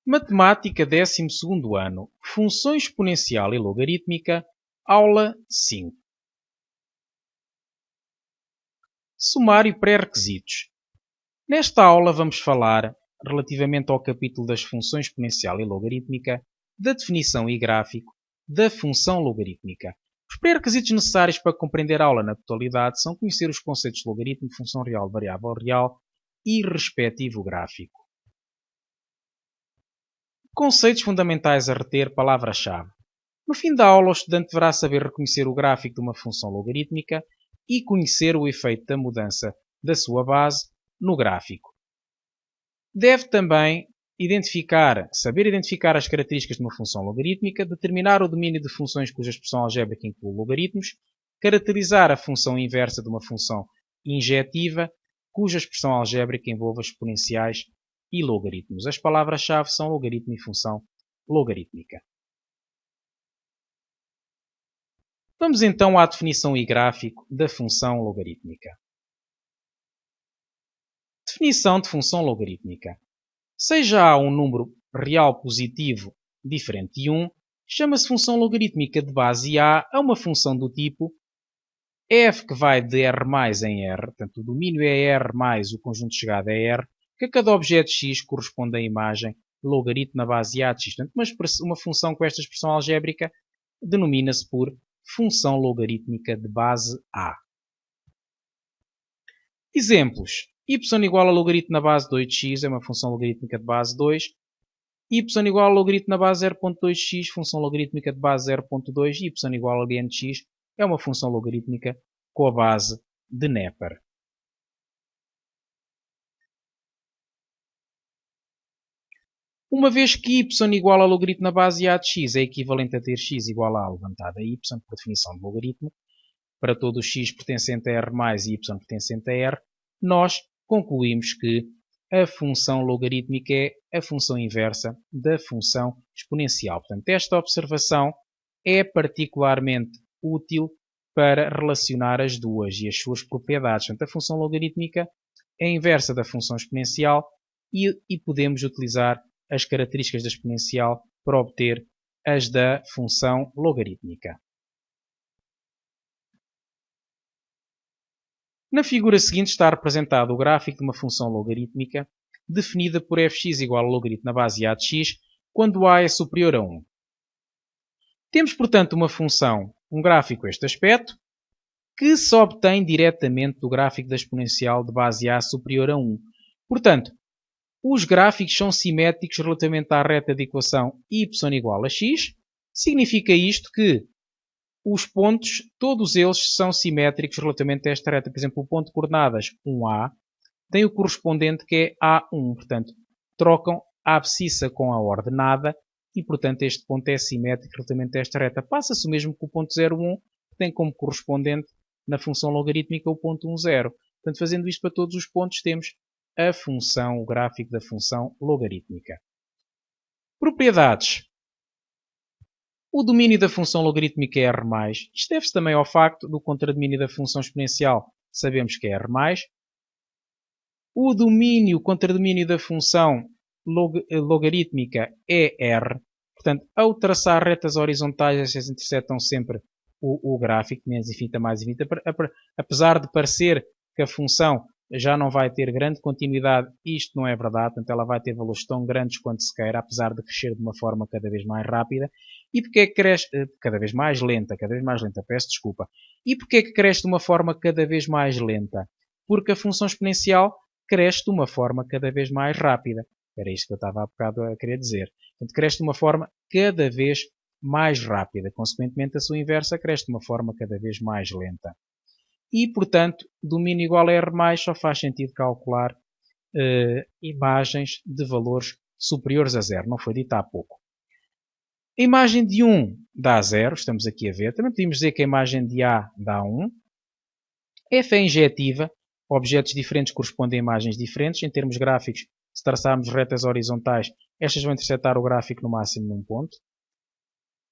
Matemática 12º ano, Função exponencial e logarítmica, aula 5. Sumário e pré-requisitos. Nesta aula vamos falar, relativamente ao capítulo das funções exponencial e logarítmica, da definição e gráfico da função logarítmica. Os pré-requisitos necessários para compreender a aula na totalidade são conhecer os conceitos de logaritmo, função real, variável real e respectivo gráfico. Conceitos fundamentais a reter, palavra-chave. No fim da aula, o estudante deverá saber reconhecer o gráfico de uma função logarítmica e conhecer o efeito da mudança da sua base no gráfico. Deve também saber identificar as características de uma função logarítmica, determinar o domínio de funções cuja expressão algébrica inclui logaritmos, caracterizar a função inversa de uma função injetiva, cuja expressão algébrica envolva exponenciais e logaritmos. As palavras-chave são logaritmo e função logarítmica. Vamos então à definição e gráfico da função logarítmica. Definição de função logarítmica. Seja A um número real positivo diferente de 1, chama-se função logarítmica de base A a uma função do tipo f que vai de R mais em R, portanto o domínio é R mais o conjunto de chegada é R, que a cada objeto x corresponde à imagem logaritmo na base A de x. Portanto, uma função com esta expressão algébrica denomina-se por função logarítmica de base A. Exemplos. Y igual a logaritmo na base 2x é uma função logarítmica de base 2. Y igual a logaritmo na base 0.2x, função logarítmica de base 0.2. Y igual a ln de x é uma função logarítmica com a base de Neper. Uma vez que y igual a logaritmo na base a de x é equivalente a ter x igual a levantado a y, por definição de logaritmo, para todo o x pertencente a R mais e y pertencente a R, nós concluímos que a função logarítmica é a função inversa da função exponencial. Portanto, esta observação é particularmente útil para relacionar as duas e as suas propriedades. Portanto, a função logarítmica é a inversa da função exponencial e podemos utilizar as características da exponencial para obter as da função logarítmica. Na figura seguinte está representado o gráfico de uma função logarítmica definida por fx igual a logaritmo na base a de x quando a é superior a 1. Temos, portanto, um gráfico este aspecto, que se obtém diretamente do gráfico da exponencial de base a superior a 1. Portanto, os gráficos são simétricos relativamente à reta de equação y igual a x. Significa isto que os pontos, todos eles são simétricos relativamente a esta reta. Por exemplo, o ponto de coordenadas 1A tem o correspondente que é A1. Portanto, trocam a abscissa com a ordenada e, portanto, este ponto é simétrico relativamente a esta reta. Passa-se o mesmo com o ponto 0,1, que tem como correspondente na função logarítmica o ponto 1,0. Portanto, fazendo isto para todos os pontos, temos o gráfico da função logarítmica. Propriedades. O domínio da função logarítmica é R+. Isto deve-se também ao facto do contradomínio da função exponencial. Sabemos que é R+. O contradomínio da função logarítmica é R. Portanto, ao traçar retas horizontais, estas interceptam sempre o gráfico, menos infinita mais infinita. Apesar de parecer que a função já não vai ter grande continuidade, isto não é verdade. Portanto, ela vai ter valores tão grandes quanto se queira, apesar de crescer de uma forma cada vez mais rápida. E porque é que cresce cada vez mais lenta, peço desculpa. E porque é que cresce de uma forma cada vez mais lenta? Porque a função exponencial cresce de uma forma cada vez mais rápida. Era isto que eu estava há bocado a querer dizer. Portanto, cresce de uma forma cada vez mais rápida. Consequentemente, a sua inversa cresce de uma forma cada vez mais lenta. E, portanto, domínio igual a R+, só faz sentido calcular imagens de valores superiores a 0. Não foi dito há pouco. A imagem de 1 dá 0, estamos aqui a ver. Também podemos dizer que a imagem de A dá 1. F é injetiva. Objetos diferentes correspondem a imagens diferentes. Em termos gráficos, se traçarmos retas horizontais, estas vão interceptar o gráfico no máximo num ponto.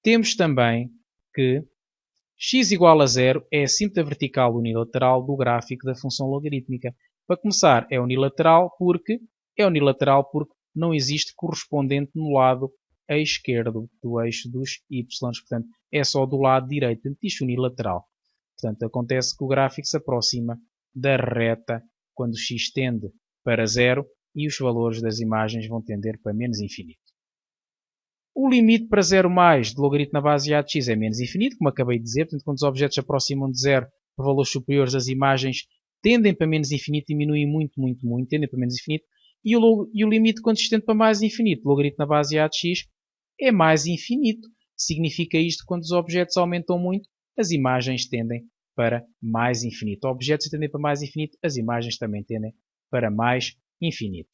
Temos também que x igual a 0 é a síntese vertical unilateral do gráfico da função logarítmica. Para começar, é unilateral porque não existe correspondente no lado esquerdo do eixo dos y, portanto é só do lado direito, portanto isto unilateral. Portanto, acontece que o gráfico se aproxima da reta quando x tende para 0 e os valores das imagens vão tender para menos infinito. O limite para 0 mais de logaritmo na base A de x é menos infinito, como acabei de dizer. Portanto, quando os objetos se aproximam de 0 por valores superiores, as imagens tendem para menos infinito, diminuem muito, tendem para menos infinito. E o limite quando se tende para mais infinito, logaritmo na base A de x, é mais infinito. Significa isto que quando os objetos aumentam muito, as imagens tendem para mais infinito. Objetos tendem para mais infinito, as imagens também tendem para mais infinito.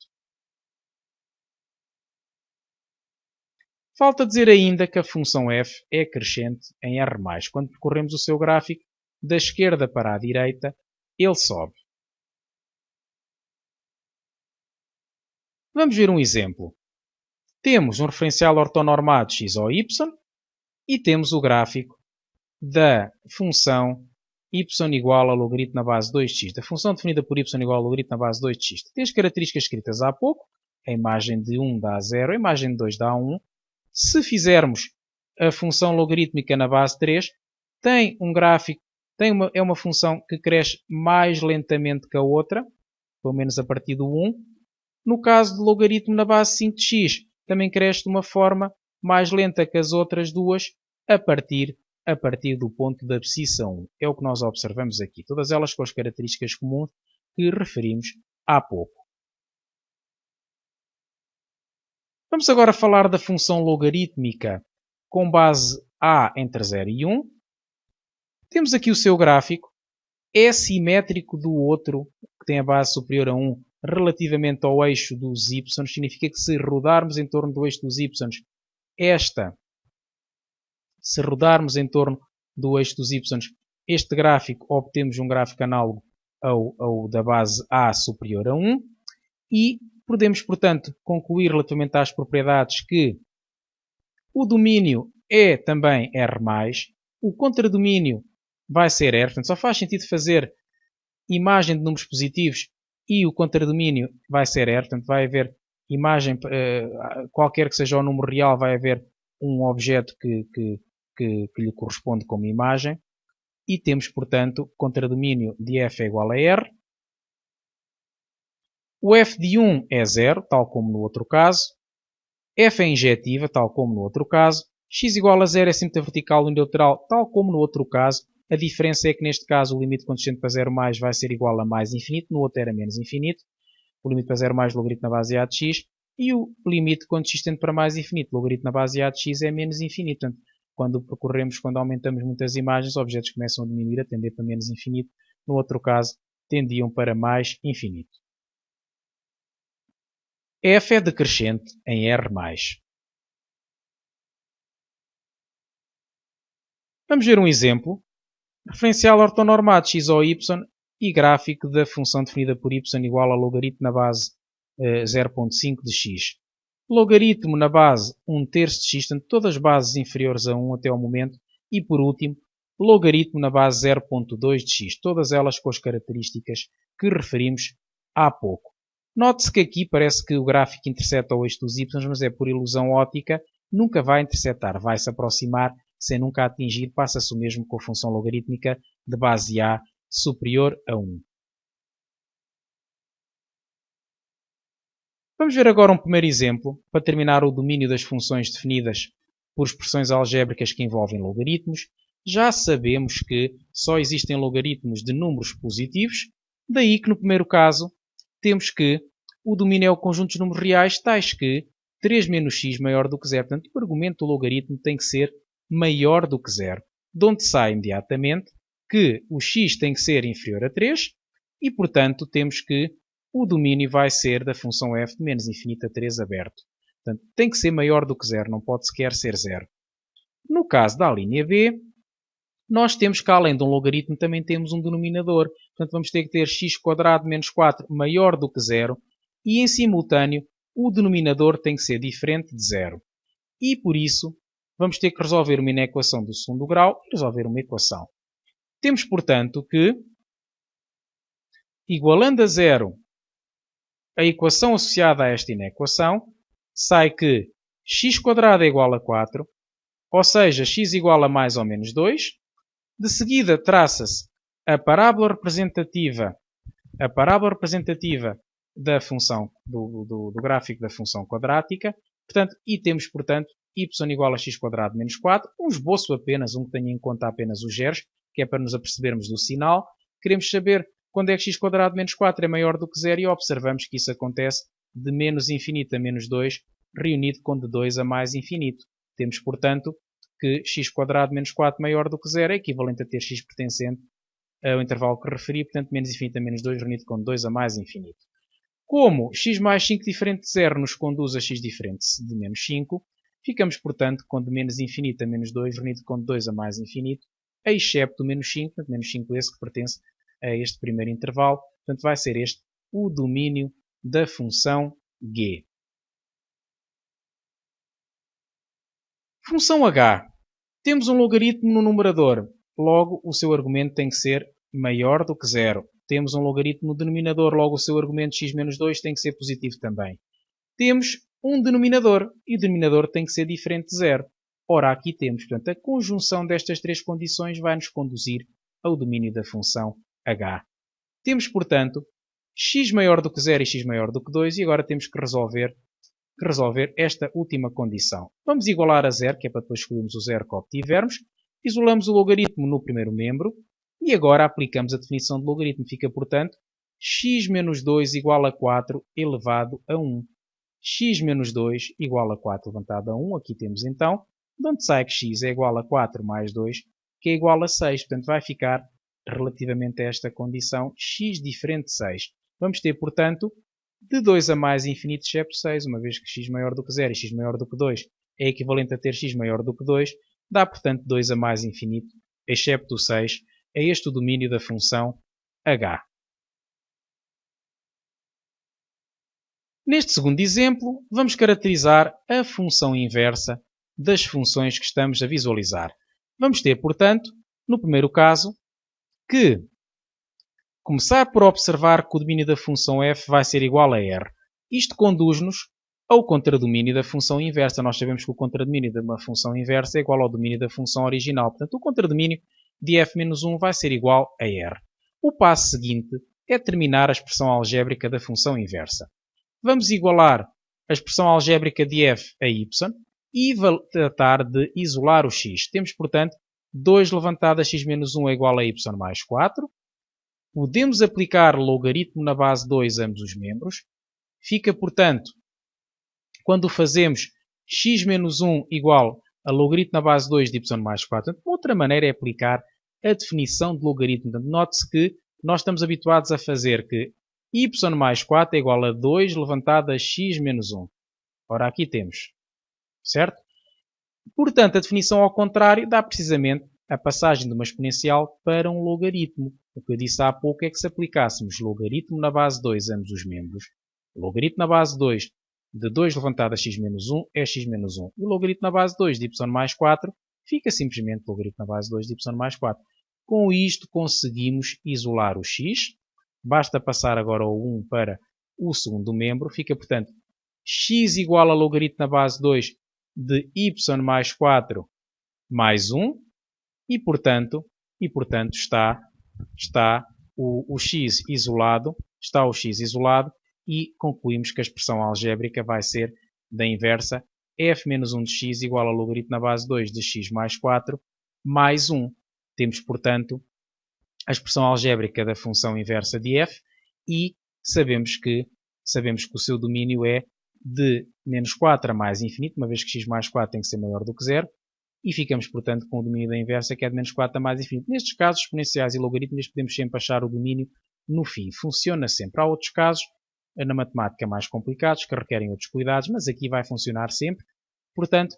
Falta dizer ainda que a função f é crescente em R+. Quando percorremos o seu gráfico, da esquerda para a direita, ele sobe. Vamos ver um exemplo. Temos um referencial ortonormado x ou y e temos o gráfico da função y igual a logaritmo na base 2x. Da função definida por y igual a logaritmo na base 2x. Tem as características escritas há pouco. A imagem de 1 dá 0, a imagem de 2 dá 1. Se fizermos a função logarítmica na base 3, tem um gráfico, é uma função que cresce mais lentamente que a outra, pelo menos a partir do 1. No caso de logaritmo na base 5 de x, também cresce de uma forma mais lenta que as outras duas, a partir do ponto da abscissa 1. É o que nós observamos aqui. Todas elas com as características comuns que referimos há pouco. Vamos agora falar da função logarítmica com base a entre 0 e 1. Temos aqui o seu gráfico. É simétrico do outro, que tem a base superior a 1, relativamente ao eixo dos y. Significa que se rodarmos em torno do eixo dos y, se rodarmos em torno do eixo dos y, este gráfico, obtemos um gráfico análogo ao da base a superior a 1. E podemos, portanto, concluir relativamente às propriedades que o domínio é também R+, o contradomínio vai ser R, portanto, só faz sentido fazer imagem de números positivos e o contradomínio vai ser R, portanto, vai haver imagem, qualquer que seja o número real, vai haver um objeto que lhe corresponde como imagem. E temos, portanto, contradomínio de f é igual a R. O f de 1 é 0, tal como no outro caso. F é injetiva, tal como no outro caso. X igual a 0 é símetro vertical unilateral, tal como no outro caso. A diferença é que neste caso o limite quando se tende para 0 mais vai ser igual a mais infinito, no outro era menos infinito. O limite para 0 mais logaritmo na base A de x. E o limite quando x tende para mais infinito, logaritmo na base A de x é menos infinito. Portanto, quando aumentamos muitas imagens, os objetos começam a diminuir, a tender para menos infinito. No outro caso, tendiam para mais infinito. f é decrescente em R+. Vamos ver um exemplo. Referencial ortonormado x ou y e gráfico da função definida por y igual a logaritmo na base 0.5 de x. Logaritmo na base 1/3 de x, portanto, todas as bases inferiores a 1 até ao momento. E por último, logaritmo na base 0.2 de x, todas elas com as características que referimos há pouco. Note-se que aqui parece que o gráfico intercepta o eixo dos y, mas é por ilusão óptica, nunca vai interceptar, vai se aproximar sem nunca atingir, passa-se o mesmo com a função logarítmica de base a superior a 1. Vamos ver agora um primeiro exemplo para terminar o domínio das funções definidas por expressões algébricas que envolvem logaritmos. Já sabemos que só existem logaritmos de números positivos, daí que no primeiro caso temos que o domínio é o conjunto dos números reais tais que 3 menos x maior do que 0. Portanto, o argumento do logaritmo tem que ser maior do que 0, de onde sai imediatamente que o x tem que ser inferior a 3 e, portanto, temos que o domínio vai ser da função f de menos infinito a 3 aberto. Portanto, tem que ser maior do que 0, não pode sequer ser 0. No caso da linha B, nós temos que, além de um logaritmo, também temos um denominador. Portanto, vamos ter que ter x² menos 4 maior do que 0 e, em simultâneo, o denominador tem que ser diferente de 0. E, por isso, vamos ter que resolver uma inequação do segundo grau e resolver uma equação. Temos, portanto, que, igualando a 0 a equação associada a esta inequação, sai que x² é igual a 4, ou seja, x igual a mais ou menos 2. De seguida, traça-se a parábola representativa da função, do gráfico da função quadrática. Portanto, e temos, portanto, y igual a x² menos 4. Um esboço apenas, um que tenha em conta apenas os zeros, que é para nos apercebermos do sinal. Queremos saber quando é que x² menos 4 é maior do que 0 e observamos que isso acontece de menos infinito a menos 2, reunido com de 2 a mais infinito. Temos, portanto, que x² menos 4 maior do que 0 é equivalente a ter x pertencente ao intervalo que referi, portanto, menos infinito a menos 2 reunido com 2 a mais infinito. Como x mais 5 diferente de 0 nos conduz a x diferente de menos 5, ficamos, portanto, com de menos infinito a menos 2 reunido com 2 a mais infinito, excepto o menos 5, portanto, menos 5 esse que pertence a este primeiro intervalo. Portanto, vai ser este o domínio da função g. Função h. Temos um logaritmo no numerador, logo o seu argumento tem que ser maior do que 0. Temos um logaritmo no denominador, logo o seu argumento x menos 2 tem que ser positivo também. Temos um denominador, e o denominador tem que ser diferente de 0. Ora, aqui temos, portanto, a conjunção destas três condições vai nos conduzir ao domínio da função h. Temos, portanto, x maior do que 0 e x maior do que 2, e agora temos que resolver esta última condição. Vamos igualar a 0, que é para depois escolhermos o 0 que obtivermos. Isolamos o logaritmo no primeiro membro e agora aplicamos a definição de logaritmo. Fica, portanto, x menos 2 igual a 4 elevado a 1. X menos 2 igual a 4 elevado a 1. Aqui temos então, de onde sai que x é igual a 4 mais 2, que é igual a 6. Portanto, vai ficar, relativamente a esta condição, x diferente de 6. Vamos ter, portanto, de 2 a mais infinito excepto 6, uma vez que x maior do que 0 e x maior do que 2 é equivalente a ter x maior do que 2, dá, portanto, 2 a mais infinito excepto 6. É este o domínio da função h. Neste segundo exemplo, vamos caracterizar a função inversa das funções que estamos a visualizar. Vamos ter, portanto, no primeiro caso, que começar por observar que o domínio da função f vai ser igual a r. Isto conduz-nos ao contradomínio da função inversa. Nós sabemos que o contradomínio de uma função inversa é igual ao domínio da função original. Portanto, o contradomínio de f menos 1 vai ser igual a r. O passo seguinte é determinar a expressão algébrica da função inversa. Vamos igualar a expressão algébrica de f a y e tratar de isolar o x. Temos, portanto, 2 levantado a x menos 1 é igual a y mais 4. Podemos aplicar logaritmo na base 2 a ambos os membros. Fica, portanto, quando fazemos x menos 1 igual a logaritmo na base 2 de y mais 4. Outra maneira é aplicar a definição de logaritmo. Note-se que nós estamos habituados a fazer que y mais 4 é igual a 2 levantado a x menos 1. Ora, aqui temos. Certo? Portanto, a definição ao contrário dá precisamente a passagem de uma exponencial para um logaritmo. O que eu disse há pouco é que se aplicássemos logaritmo na base 2 a ambos os membros, logaritmo na base 2 de 2 levantado a x menos 1 é x menos 1. E o logaritmo na base 2 de y mais 4 fica simplesmente logaritmo na base 2 de y mais 4. Com isto conseguimos isolar o x. Basta passar agora o 1 para o segundo membro. Fica, portanto, x igual a logaritmo na base 2 de y mais 4 mais 1. E, portanto está o x isolado. Está o x isolado. E concluímos que a expressão algébrica vai ser da inversa f menos 1 de x igual a logaritmo na base 2 de x mais 4 mais 1. Temos, portanto, a expressão algébrica da função inversa de f e sabemos que o seu domínio é de menos 4 a mais infinito, uma vez que x mais 4 tem que ser maior do que 0, e ficamos, portanto, com o domínio da inversa que é de menos 4 a mais infinito. Nestes casos, exponenciais e logaritmos, podemos sempre achar o domínio no fim. Funciona sempre. Há outros casos na matemática mais complicados, que requerem outros cuidados, mas aqui vai funcionar sempre. Portanto,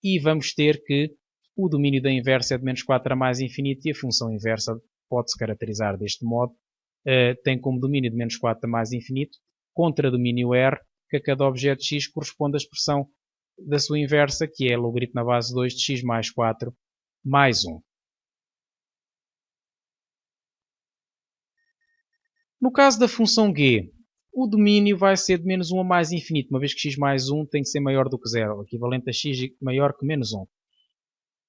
e vamos ter que o domínio da inversa é de menos 4 a mais infinito e a função inversa pode-se caracterizar deste modo. Tem como domínio de menos 4 a mais infinito, contra domínio R, que a cada objeto x corresponde à expressão da sua inversa, que é logaritmo na base 2 de x mais 4 mais 1. No caso da função g, o domínio vai ser de menos 1 a mais infinito, uma vez que x mais 1 tem que ser maior do que 0, o equivalente a x maior que menos 1.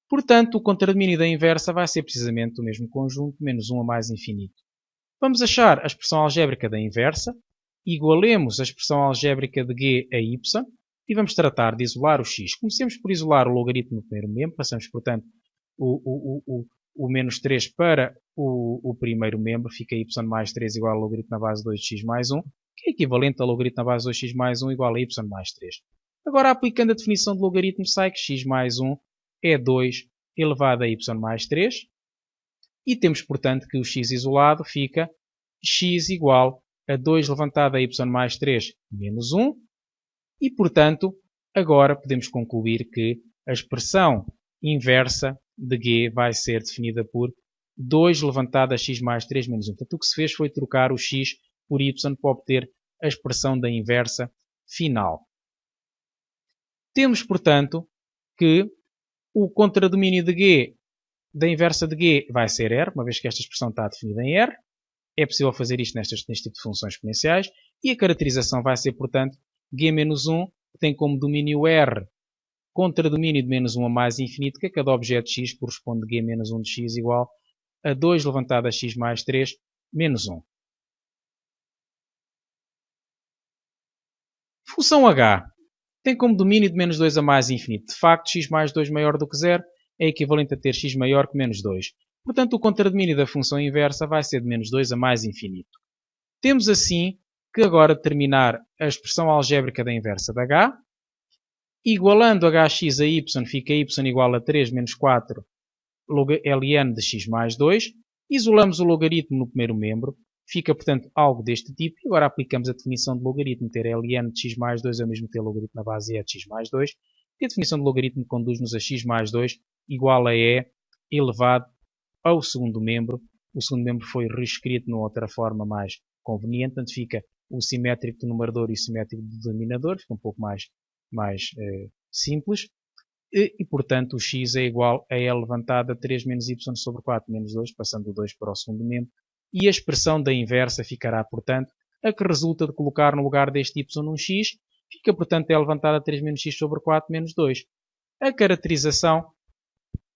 Portanto, o contradomínio da inversa vai ser precisamente o mesmo conjunto, menos 1 a mais infinito. Vamos achar a expressão algébrica da inversa, igualemos a expressão algébrica de g a y e vamos tratar de isolar o x. Comecemos por isolar o logaritmo no primeiro membro, passamos, portanto, o menos 3 para o primeiro membro, fica y mais 3 igual ao logaritmo na base 2 de x mais 1, que é equivalente ao logaritmo na base 2x mais 1 igual a y mais 3. Agora, aplicando a definição de logaritmo, sai que x mais 1 é 2 elevado a y mais 3. E temos, portanto, que o x isolado fica x igual a 2 levantado a y mais 3 menos 1. E, portanto, agora podemos concluir que a expressão inversa de g vai ser definida por 2 levantado a x mais 3 menos 1. Portanto, o que se fez foi trocar o x por y para obter a expressão da inversa final. Temos, portanto, que o contradomínio de g da inversa de g vai ser R, uma vez que esta expressão está definida em R. É possível fazer isto neste tipo de funções exponenciais. E a caracterização vai ser, portanto, g menos 1 tem como domínio R contradomínio de menos 1 a mais infinito, que a cada objeto x corresponde g menos 1 de x igual a 2 levantado a x mais 3 menos 1. Função h tem como domínio de menos 2 a mais infinito. De facto, x mais 2 maior do que 0 é equivalente a ter x maior que menos 2. Portanto, o contradomínio da função inversa vai ser de menos 2 a mais infinito. Temos assim que agora determinar a expressão algébrica da inversa de h. Igualando hx a y, fica y igual a 3 menos 4 ln de x mais 2. Isolamos o logaritmo no primeiro membro. Fica, portanto, algo deste tipo. E agora aplicamos a definição de logaritmo. Ter ln de x mais 2 é o mesmo que ter logaritmo na base e de x mais 2. E a definição de logaritmo conduz-nos a x mais 2 igual a e elevado ao segundo membro. O segundo membro foi reescrito numa outra forma mais conveniente. Portanto, fica o simétrico do numerador e o simétrico do denominador. Fica um pouco mais simples. E, portanto, o x é igual a e levantado a 3 menos y sobre 4 menos 2, passando o 2 para o segundo membro. E a expressão da inversa ficará, portanto, a que resulta de colocar no lugar deste y um x. Fica, portanto, e levantado a 3 menos x sobre 4 menos 2. A caracterização,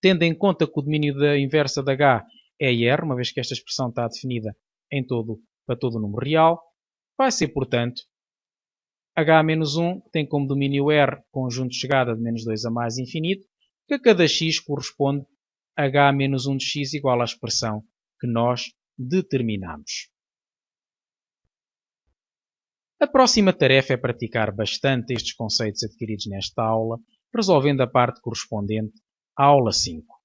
tendo em conta que o domínio da inversa de h é R, uma vez que esta expressão está definida para todo o número real, vai ser, portanto, h menos 1 tem como domínio R conjunto de chegada de menos 2 a mais infinito, que a cada x corresponde a h menos 1 de x igual à expressão que nós determinamos. A próxima tarefa é praticar bastante estes conceitos adquiridos nesta aula, resolvendo a parte correspondente à aula 5.